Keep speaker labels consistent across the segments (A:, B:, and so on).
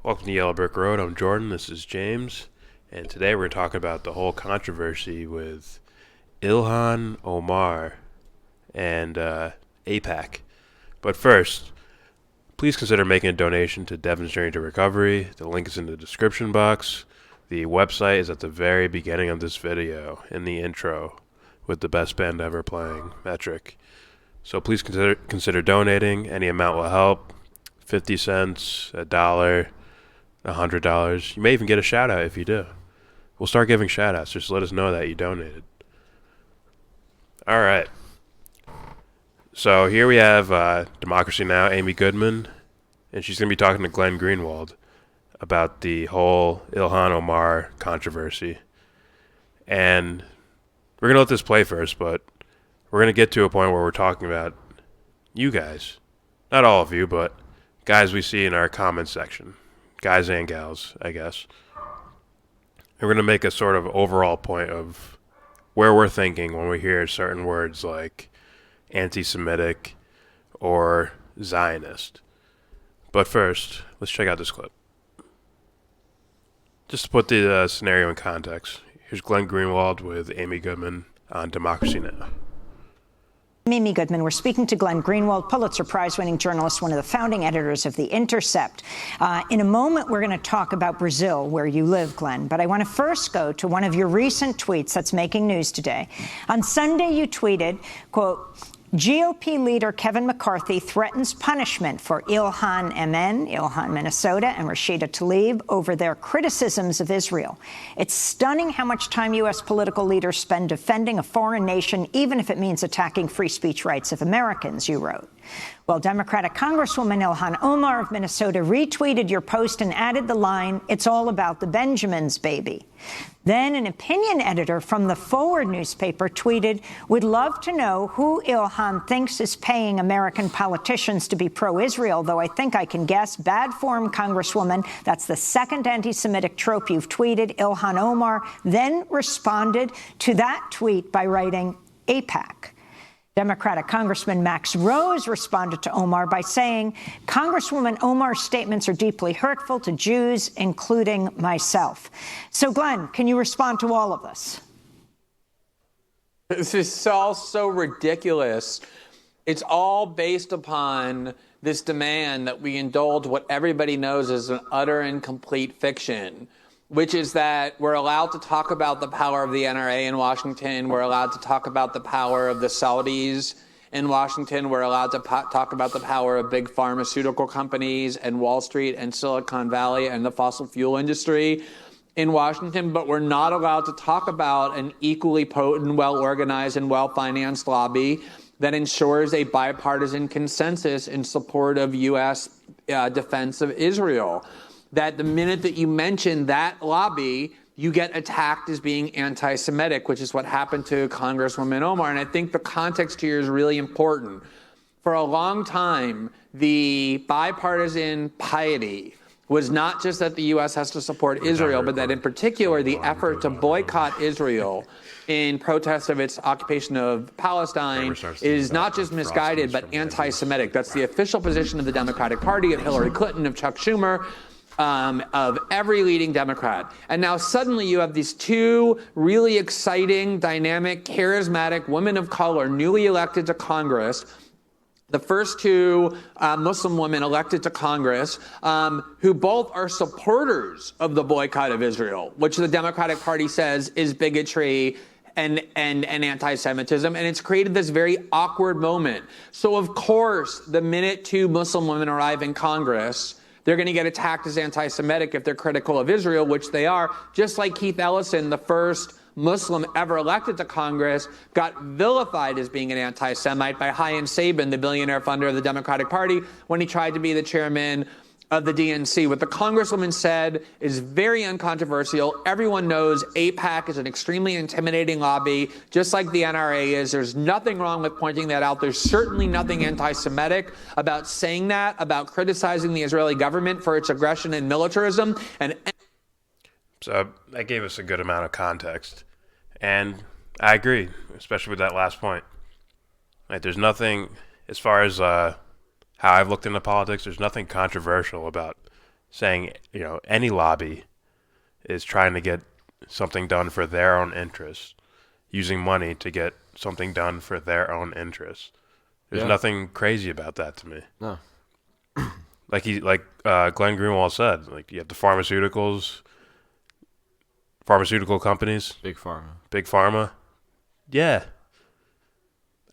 A: Welcome to Yellow Brick Road. I'm Jordan. This is James. And today we're talking about the whole controversy with Ilhan Omar and AIPAC. But first, please consider making a donation to Devon's Journey to Recovery. The link is in the description box. The website is at the very beginning of this video, in the intro, with the best band ever playing, Metric. So please consider donating. Any amount will help. 50 cents, $1, $100. You may even get a shout out if you do. We'll start giving shout outs. Just let us know that you donated. All right. So here we have Democracy Now! Amy Goodman, and she's going to be talking to Glenn Greenwald about the whole Ilhan Omar controversy. And we're going to let this play first, but we're going to get to a point where we're talking about you guys. Not all of you, but guys we see in our comments section. Guys and gals, I guess. And we're going to make a sort of overall point of where we're thinking when we hear certain words like anti-Semitic or Zionist. But first, let's check out this clip. Just to put the scenario in context, here's Glenn Greenwald with Amy Goodman on Democracy Now!
B: Amy Goodman. We're speaking to Glenn Greenwald, Pulitzer Prize-winning journalist, one of the founding editors of The Intercept. In a moment, we're going to talk about Brazil, where you live, Glenn. But I want to first go to one of your recent tweets that's making news today. On Sunday, you tweeted, quote, GOP leader Kevin McCarthy threatens punishment for Ilhan Minnesota, and Rashida Tlaib over their criticisms of Israel. It's stunning how much time U.S. political leaders spend defending a foreign nation, even if it means attacking free speech rights of Americans, you wrote. Well, Democratic Congresswoman Ilhan Omar of Minnesota retweeted your post and added the line, "It's all about the Benjamins, baby." Then an opinion editor from the Forward newspaper tweeted, "Would love to know who Ilhan thinks is paying American politicians to be pro-Israel, though I think I can guess. Bad form, Congresswoman. That's the second anti-Semitic trope you've tweeted." Ilhan Omar then responded to that tweet by writing, AIPAC. Democratic Congressman Max Rose responded to Omar by saying, Congresswoman Omar's statements are deeply hurtful to Jews, including myself. So, Glenn, can you respond to all of this?
C: This is all so ridiculous. It's all based upon this demand that we indulge what everybody knows is an utter and complete fiction, which is that we're allowed to talk about the power of the NRA in Washington. We're allowed to talk about the power of the Saudis in Washington. We're allowed to talk about the power of big pharmaceutical companies and Wall Street and Silicon Valley and the fossil fuel industry in Washington. But we're not allowed to talk about an equally potent, well-organized, and well-financed lobby that ensures a bipartisan consensus in support of U.S. defense of Israel. That the minute that you mention that lobby, you get attacked as being anti-Semitic, which is what happened to Congresswoman Omar. And I think the context here is really important. For a long time, the bipartisan piety was not just that the U.S. has to support Israel, but that in particular, the effort to boycott Israel in protest of its occupation of Palestine is not just misguided, but anti-Semitic. That's the official position of the Democratic Party, of Hillary Clinton, of Chuck Schumer, of every leading Democrat. And now suddenly you have these two really exciting, dynamic, charismatic women of color newly elected to Congress, the first two Muslim women elected to Congress, who both are supporters of the boycott of Israel, which the Democratic Party says is bigotry and anti-Semitism, and it's created this very awkward moment. So of course, the minute two Muslim women arrive in Congress, they're going to get attacked as anti-Semitic if they're critical of Israel, which they are, just like Keith Ellison, the first Muslim ever elected to Congress, got vilified as being an anti-Semite by Chaim Sabin, the billionaire funder of the Democratic Party, when he tried to be the chairman of the DNC. What the Congresswoman said is very uncontroversial. Everyone knows AIPAC is an extremely intimidating lobby, just like the NRA is. There's nothing wrong with pointing that out. There's certainly nothing anti-Semitic about saying that, about criticizing the Israeli government for its aggression and militarism.
A: So that gave us a good amount of context. And I agree, especially with that last point. Like, there's nothing, as far as how I've looked into politics, there's nothing controversial about saying, any lobby is trying to get something done for their own interests, using money to get something done for their own interests. There's nothing crazy about that to me.
D: No.
A: Like Glenn Greenwald said, like you have the pharmaceutical companies,
D: Big Pharma.
A: Big Pharma. Yeah.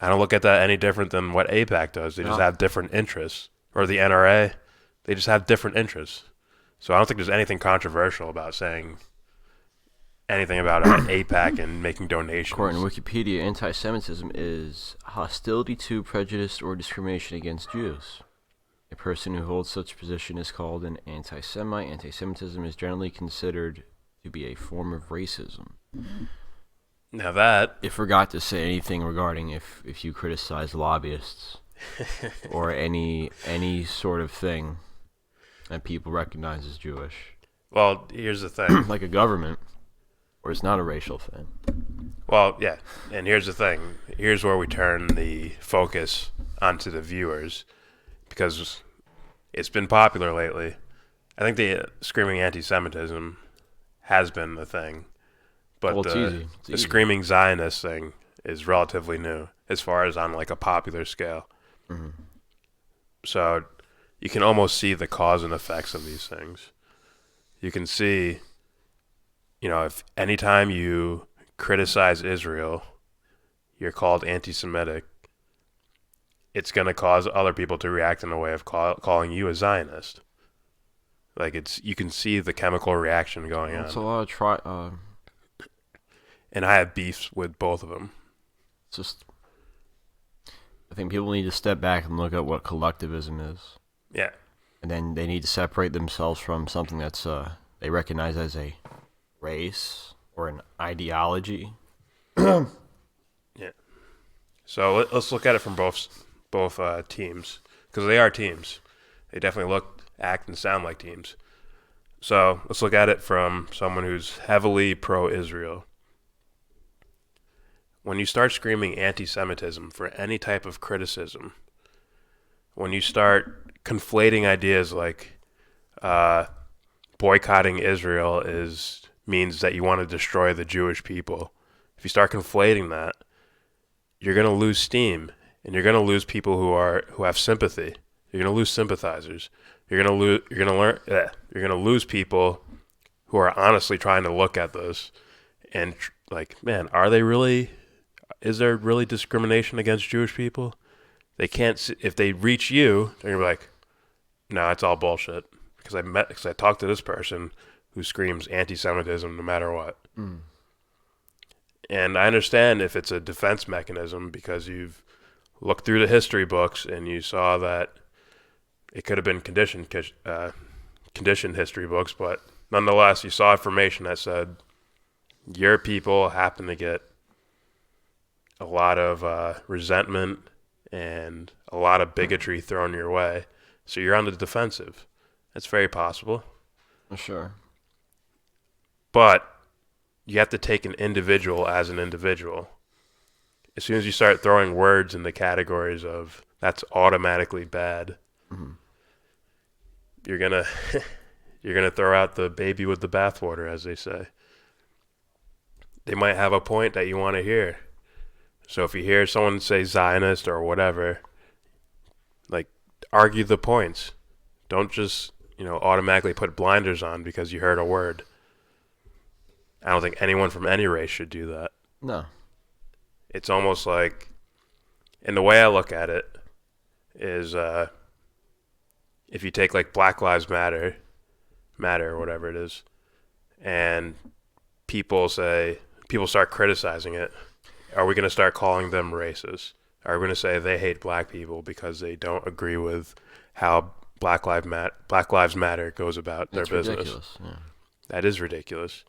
A: I don't look at that any different than what AIPAC does. They just have different interests. Or the NRA, they just have different interests. So I don't think there's anything controversial about saying anything about AIPAC and making donations.
D: According to Wikipedia, anti-Semitism is hostility to, prejudice, or discrimination against Jews. A person who holds such position is called an anti-Semite. Anti-Semitism is generally considered to be a form of racism.
A: Now that...
D: It forgot to say anything regarding if you criticize lobbyists or any sort of thing that people recognize as Jewish.
A: Well, here's the thing.
D: Like a government, or it's not a racial thing.
A: Well, yeah, and here's the thing. Here's where we turn the focus onto the viewers, because it's been popular lately. I think the screaming anti-Semitism has been the thing, but
D: well, it's
A: the
D: easy.
A: screaming Zionist thing is relatively new as far as on like a popular scale.
D: Mm-hmm.
A: So you can almost see the cause and effects of these things. You can see, if anytime you criticize Israel, you're called anti-Semitic, it's going to cause other people to react in a way of calling you a Zionist. Like you can see the chemical reaction going on.
D: It's a lot of
A: And I have beefs with both of them.
D: It's just, I think people need to step back and look at what collectivism is.
A: Yeah.
D: And then they need to separate themselves from something that's they recognize as a race or an ideology.
A: Yeah. So let's look at it from both teams, because they are teams. They definitely look, act, and sound like teams. So let's look at it from someone who's heavily pro-Israel. When you start screaming anti-Semitism for any type of criticism, when you start conflating ideas like boycotting Israel means that you want to destroy the Jewish people, if you start conflating that, you're going to lose steam, and you're going to lose people who have sympathy. You're going to lose sympathizers. You're going to lose people who are honestly trying to look at this and like, man, is there really discrimination against Jewish people? They can't, if they reach you, they're going to be like, no, it's all bullshit. Because I talked to this person who screams anti-Semitism no matter what. Mm. And I understand if it's a defense mechanism because you've looked through the history books and you saw that it could have been conditioned history books, but nonetheless, you saw information that said your people happen to get a lot of resentment and a lot of bigotry thrown your way, so you're on the defensive. That's very possible.
D: Sure.
A: But you have to take an individual as an individual. As soon as you start throwing words in the categories of that's automatically bad, mm-hmm. you're gonna throw out the baby with the bathwater, as they say. They might have a point that you want to hear. So if you hear someone say Zionist or whatever, like, argue the points. Don't just, automatically put blinders on because you heard a word. I don't think anyone from any race should do that.
D: No.
A: It's almost like, and the way I look at it is, if you take like Black Lives Matter or whatever it is, and people start criticizing it, are we going to start calling them racist? Are we going to say they hate black people because they don't agree with how Black Lives Matter goes about their business?
D: Ridiculous. Yeah.
A: That is ridiculous.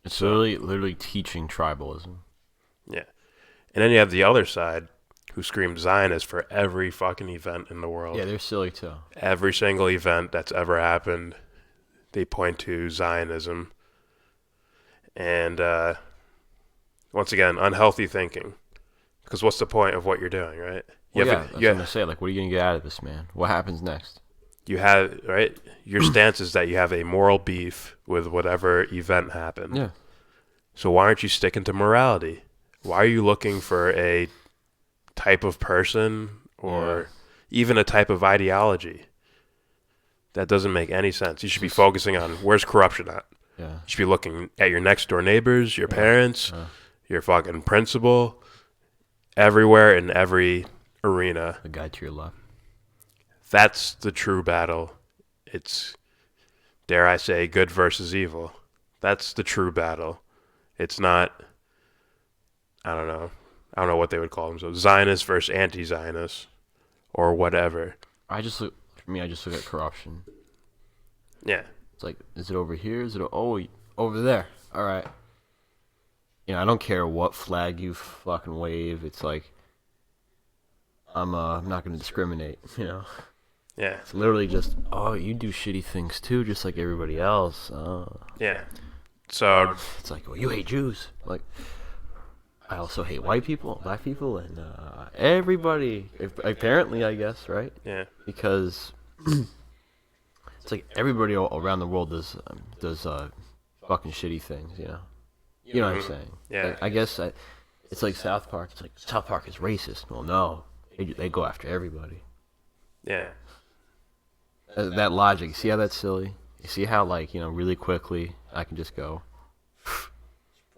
D: It's literally teaching tribalism.
A: Yeah. And then you have the other side who scream Zionist for every fucking event in the world.
D: Yeah, they're silly too.
A: Every single event that's ever happened, they point to Zionism. And once again, unhealthy thinking. Because what's the point of what you're doing, right?
D: I was going to say, like, what are you going to get out of this, man? What happens next?
A: You have, right? Your stance is that you have a moral beef with whatever event happened.
D: Yeah.
A: So why aren't you sticking to morality? Why are you looking for a type of person or even a type of ideology? That doesn't make any sense. You should be focusing on where's corruption at.
D: Yeah.
A: You should be looking at your next door neighbors, your parents, your fucking principal, everywhere in every arena.
D: The guy to your left.
A: That's the true battle. It's, dare I say, good versus evil. That's the true battle. It's not, I don't know what they would call them. So Zionist versus anti-Zionist or whatever.
D: I just look at corruption.
A: Yeah.
D: It's like, is it over here? Is it over there? All right. I don't care what flag you fucking wave. It's like, I'm not going to discriminate,
A: Yeah.
D: It's literally just, you do shitty things too, just like everybody else.
A: Yeah. So
D: It's like, well, you hate Jews. Like, I also hate white people, black people, and everybody. Apparently, I guess, right?
A: yeah.
D: Because it's like everybody all around the world does fucking shitty things, You know what I'm saying?
A: Yeah.
D: Like, I guess it's like South Park. It's like South Park is racist. Well, no, they go after everybody.
A: Yeah.
D: That logic. You see how that's silly? You see how really quickly I can just go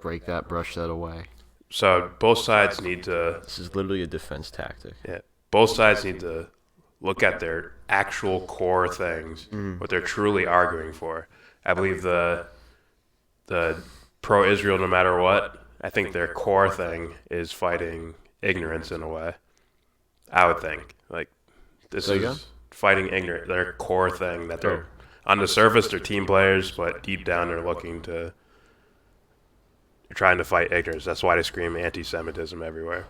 D: break that, brush that away.
A: So both sides need to.
D: This is literally a defense tactic.
A: Yeah. Both sides need to look at their actual core things, what they're truly arguing for. I believe the pro-Israel, no matter what, I think their core thing is fighting ignorance in a way. I would think. Like, this is fighting ignorance. Their core thing that they're, on the surface, they're team players, but deep down they're trying to fight ignorance. That's why they scream anti-Semitism everywhere.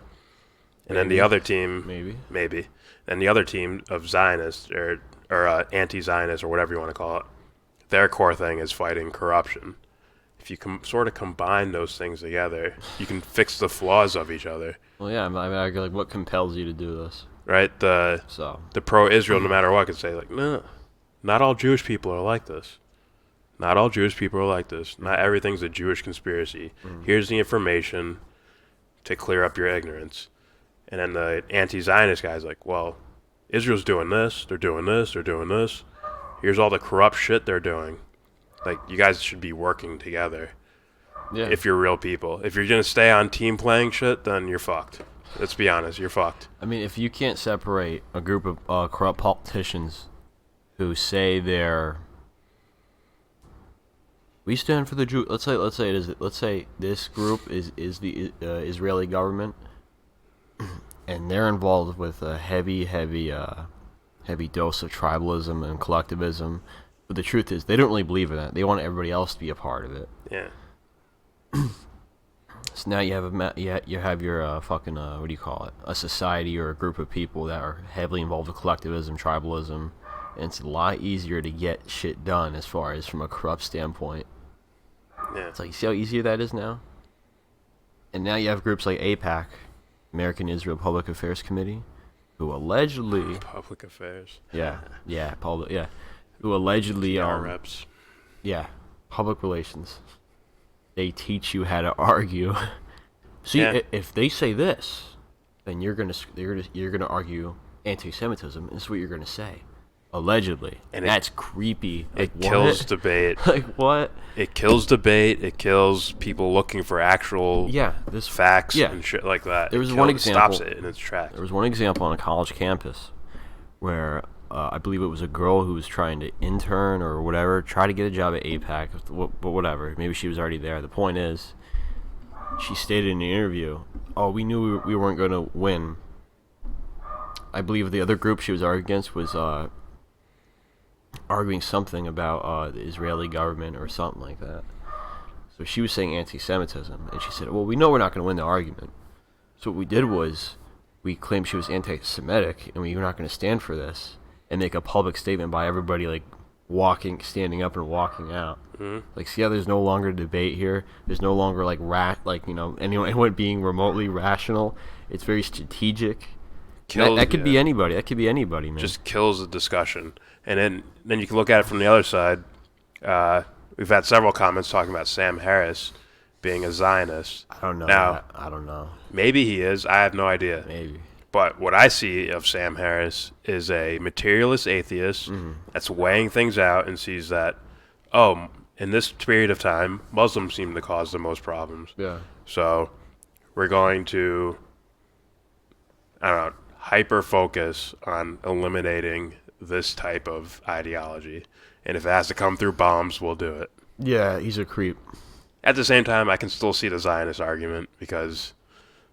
A: And then the other team, maybe, and the other team of Zionists or anti-Zionists or whatever you want to call it, their core thing is fighting corruption. If you sort of combine those things together, you can fix the flaws of each other.
D: Well, yeah, I argue, like, what compels you to do this?
A: Right? The pro-Israel, no matter what, can say, like, no, not all Jewish people are like this. Not all Jewish people are like this. Not everything's a Jewish conspiracy. Here's the information to clear up your ignorance. And then the anti-Zionist guy's like, well, Israel's doing this, they're doing this, they're doing this. Here's all the corrupt shit they're doing. Like, you guys should be working together.
D: Yeah.
A: If you're real people. If you're going to stay on team playing shit, then you're fucked. Let's be honest, you're fucked.
D: I mean, if you can't separate a group of corrupt politicians who say we stand for the Jew. Let's say this group is the Israeli government, and they're involved with a heavy dose of tribalism and collectivism. But the truth is, they don't really believe in that. They want everybody else to be a part of it.
A: Yeah.
D: So now you have your fucking what do you call it? A society or a group of people that are heavily involved with collectivism, tribalism, and it's a lot easier to get shit done as far as from a corrupt standpoint.
A: Yeah.
D: It's like, you see how easier that is now? And now you have groups like AIPAC, American Israel Public Affairs Committee, who allegedly
A: Public affairs.
D: who allegedly
A: Our reps.
D: public relations. They teach you how to argue. See, if they say this, then you're gonna argue anti-Semitism. This is what you're gonna say, allegedly, and that's creepy. Like,
A: it kills debate.
D: Like, what?
A: It kills debate. It kills people looking for actual facts and shit like that.
D: There was one example.
A: Stops it in its tracks.
D: There was one example on a college campus where I believe it was a girl who was trying to intern or whatever, try to get a job at AIPAC, but whatever. Maybe she was already there. The point is, she stated in the interview, we knew we weren't going to win. I believe the other group she was arguing against was arguing something about the Israeli government or something like that. So she was saying anti-Semitism, and she said, well, we know we're not going to win the argument. So what we did was we claimed she was anti-Semitic, and we were not going to stand for this and make a public statement by everybody, like, standing up and walking out. Mm-hmm. Like, see how there's no longer debate here? There's no longer, like, anyone being remotely rational. It's very strategic.
A: kills.
D: That could be anybody. That could be anybody, man.
A: Just kills the discussion. And then you can look at it from the other side. We've had several comments talking about Sam Harris being a Zionist.
D: I don't know.
A: Now,
D: I don't know.
A: maybe he is. I have no idea.
D: Maybe.
A: But what I see of Sam Harris is a materialist atheist that's weighing things out and sees that, in this period of time, Muslims seem to cause the most problems.
D: Yeah.
A: So we're going to, I don't know, hyper-focus on eliminating this type of ideology. And if it has to come through bombs, we'll do it.
D: Yeah, he's a creep.
A: At the same time, I can still see the Zionist argument because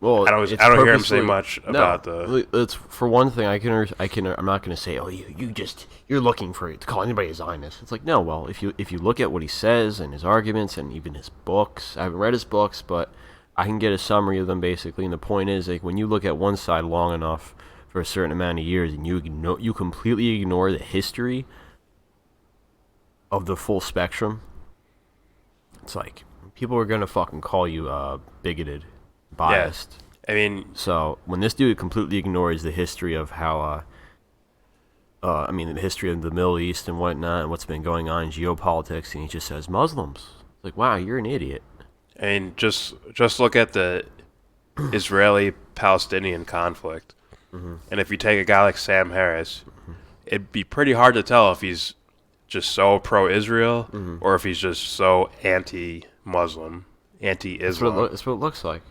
D: Well,
A: I don't hear him say much about the.
D: It's for one thing. I'm not going to say, oh, you're looking to call anybody a Zionist. It's like, no. Well, if you look at what he says and his arguments and even his books, I haven't read his books, but I can get a summary of them basically. And the point is, like, when you look at one side long enough for a certain amount of years, and you completely ignore the history of the full spectrum, it's like people are gonna fucking call you bigoted, biased.
A: Yeah. I mean,
D: so when this dude completely ignores the history of how, the history of the Middle East and whatnot, and what's been going on in geopolitics, and he just says Muslims, it's like, wow, you're an idiot.
A: I mean, just look at the Israeli-Palestinian conflict, and if you take a guy like Sam Harris, it'd be pretty hard to tell if he's just so pro-Israel or if he's just so anti-Muslim, anti-Islam.
D: That's what it looks like.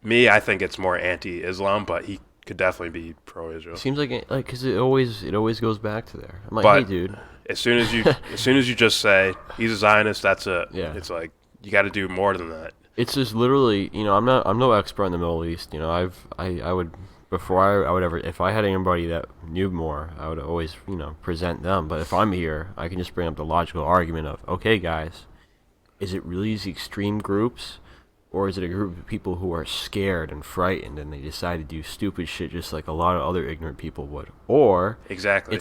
A: Me, I think it's more anti-Islam, but he could definitely be pro-Israel.
D: Seems like because it always goes back to there. I'm like,
A: but
D: hey, dude.
A: As soon as you just say he's a Zionist, that's it.
D: Yeah.
A: It's like you got to do more than that.
D: It's just literally, I'm no expert in the Middle East. I would before I would ever, if I had anybody that knew more, I would always present them. But if I'm here, I can just bring up the logical argument of, okay, guys, is it really these extreme groups? Or is it a group of people who are scared and frightened and they decide to do stupid shit just like a lot of other ignorant people would? Or
A: exactly.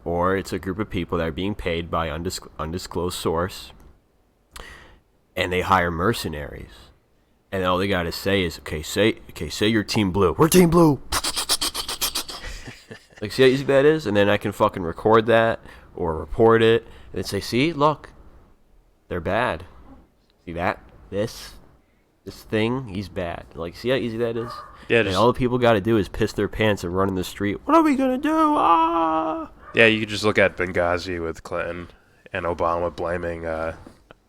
D: Or it's a group of people that are being paid by undisclosed source and they hire mercenaries. And all they got to say is, say you're Team Blue. We're Team Blue. Like, see how easy that is? And then I can fucking record that or report it and then say, see, look, they're bad. See that? This thing, he's bad. Like, see how easy that is?
A: Yeah.
D: And all the people got to do is piss their pants and run in the street. What are we going to do? Ah!
A: Yeah, you could just look at Benghazi with Clinton and Obama blaming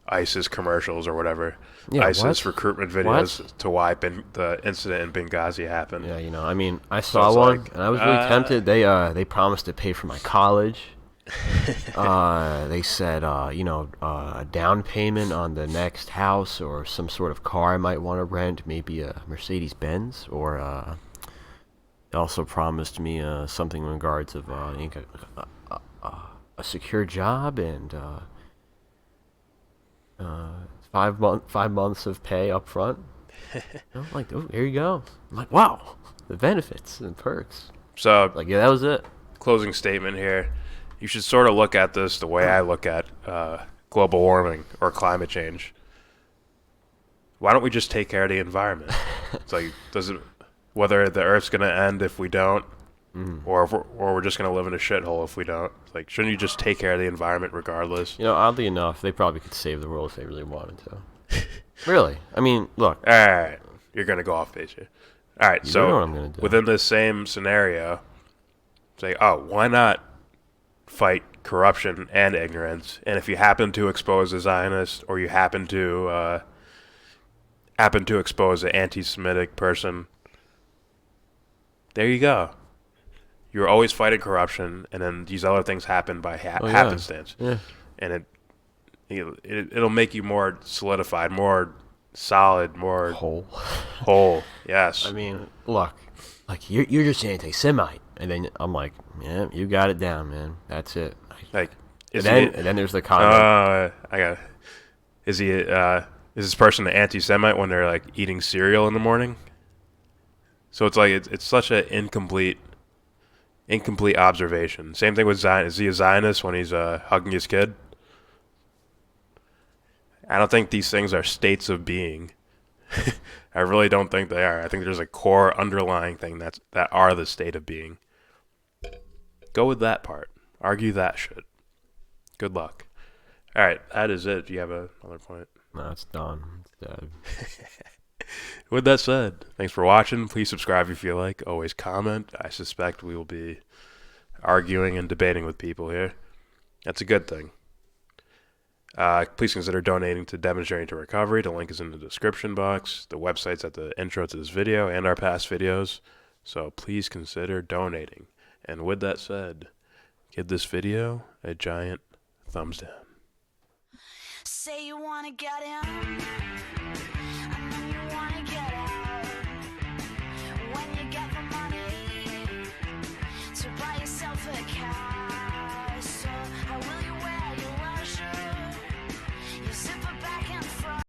A: ISIS commercials or whatever.
D: Yeah,
A: ISIS recruitment videos to why the incident in Benghazi happened.
D: Yeah, I saw one, and I was really tempted. They promised to pay for my college. They said, a down payment on the next house or some sort of car I might want to rent, maybe a Mercedes-Benz, or they also promised me something in regards of a secure job and 5 months of pay up front. I'm like, oh, here you go. I'm like, wow, the benefits and perks.
A: So,
D: like, yeah, that was it.
A: Closing statement here. You should sort of look at this the way I look at global warming or climate change. Why don't we just take care of the environment? It's like, whether the Earth's going to end if we don't, or we're just going to live in a shithole if we don't. It's like, shouldn't you just take care of the environment regardless?
D: Oddly enough, they probably could save the world if they really wanted to. Really? I mean, look.
A: All right. You're going to go off base here. All right.
D: You
A: so
D: know what I'm gonna do.
A: Within this same scenario, say, why not fight corruption and ignorance? And if you happen to expose a Zionist or you happen to expose an anti-Semitic person, there you go. You're always fighting corruption, and then these other things happen by happenstance.
D: Yeah.
A: And it'll make you more solidified, more solid, more whole. Yes.
D: I mean, look, like you're just an anti-Semite, and then I'm like, yeah, you got it down, man. That's it.
A: Like,
D: and then there's the comment.
A: Is this person an anti-Semite when they're like eating cereal in the morning? So it's like it's such an incomplete observation. Same thing with Zion. Is he a Zionist when he's hugging his kid? I don't think these things are states of being. I really don't think they are. I think there's a core underlying thing that are the state of being. Go with that part. Argue that shit. Good luck. All right, that is it. Do you have another point?
D: No, it's done. It's dead.
A: With that said, thanks for watching. Please subscribe if you feel like. Always comment. I suspect we will be arguing and debating with people here. That's a good thing. Please consider donating to Devon's Journey to Recovery. The link is in the description box. The website's at the intro to this video and our past videos. So please consider donating. And with that said, give this video a giant thumbs down.
E: Say you wanna get in.